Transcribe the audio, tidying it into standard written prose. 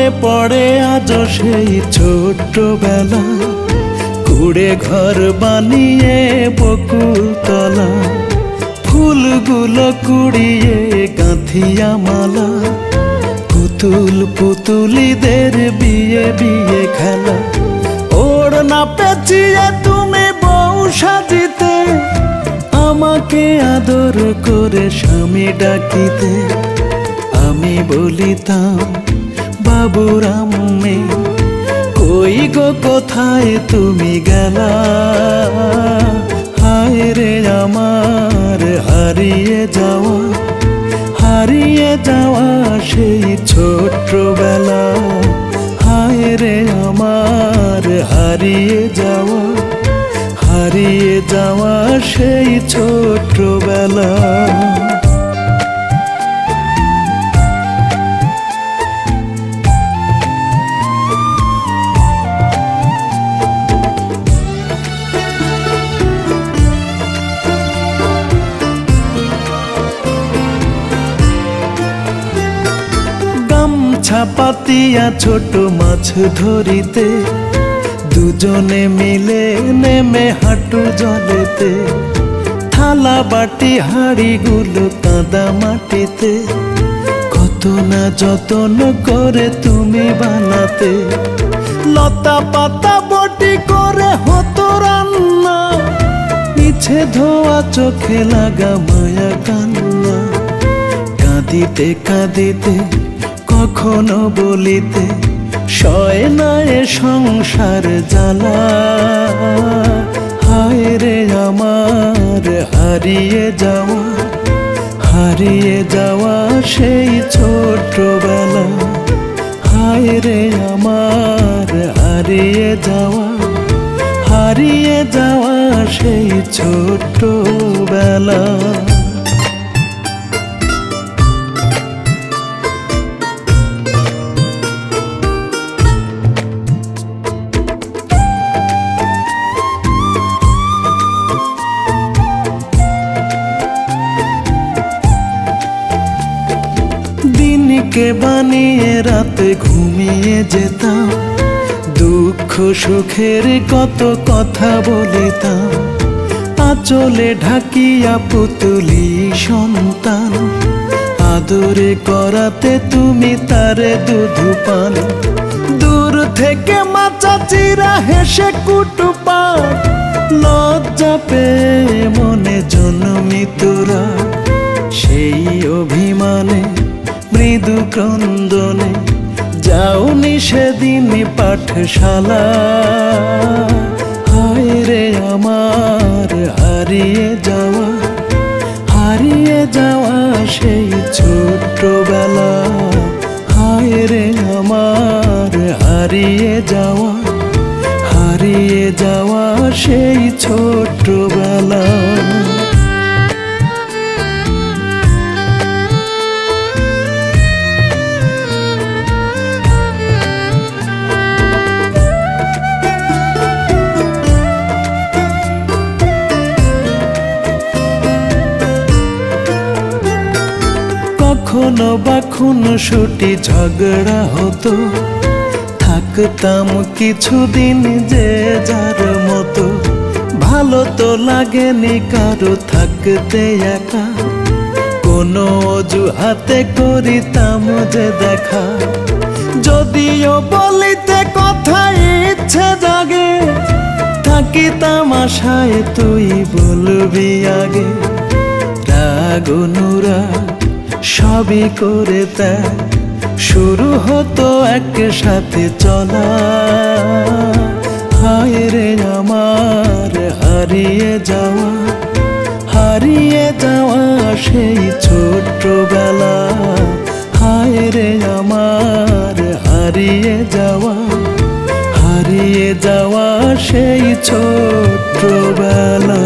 মনে পড়ে আজ সেই ছোট্টবেলা, কুড়ে ঘর বানিয়ে বকুলতলা, ফুলগুলো কুড়িয়ে গাঁথিয়া মালা, পুতুল পুতুলিদের বিয়ে বিয়ে খেলা। ওড়না পেঁচিয়ে তুমি বউ সাজিতে, আমাকে আদর করে স্বামী ডাকিতে। আমি বলিতাম বাবুর আম্মে, কই গো কোথায় তুমি গেলা? হায় রে আমার হারিয়ে যাওয়া সেই ছোট্টবেলা। হায় রে আমার হারিয়ে যাওয়া সেই ছোট্টবেলা। গামছা পাতিয়া ছোট মাছ ধরিতে, দুজনে মিলে নেমে হাঁটু জলেতে, থালা বাটি হাঁড়িগুলো কাদা মাটিতে, কত না যতন করে তুমি বানাতে। লতা পাতা বটি করে হতো রান্না, মিছে ধোয়া চোখে লাগা মায়া কান্না। কাঁদিতে কাঁদিতে কখনো বলিতে, সয় না এ সংসার জ্বালা। হায় রে আমার হারিয়ে যাওয়া সেই ছোট্টবেলা। হায় রে আমার হারিয়ে যাওয়া সেই ছোট্টবেলা। দিনকে বানিয়ে রাতে ঘুমিয়ে যেতাম, দুঃখ সুখের কত কথা বলিতাম। আঁচলে ঢাকিয়া পুতুলি সন্তান, আদরে করাতে তুমি তারে দুধ পান। দূর থেকে মা চাচিরা হেসে কুটুপাট, লজ্জা পেয়ে মনে জন্মিতুরা। সেই অভিমানে মৃদু ক্রন্দনে যাওনি সেদিন পাঠশালা। হায় রে আমার হারিয়ে যাওয়া সেই ছোট্টবেলা। হায় রে আমার হারিয়ে যাওয়া সেই ছোট্টবেলা। কখনো বা খুনসুটি ঝগড়া হতো, থাকতাম কিছুদিন যে যার মতো। ভালো তো লাগেনি কারো থাকতে একা, কোনো অজুহাতে করিতাম যে দেখা। যদিও বলিতে কথা ইচ্ছে জাগে, থাকিতাম আশায় তুই বলবি আগে। রাগ অনুরাগ সবই করে ত্যাগ, শুরু হতো একসাথে চলা। হায় রে আমার হারিয়ে যাওয়া সেই ছোট্টবেলা। হায় রে আমার হারিয়ে যাওয়া সেই ছোট্টবেলা।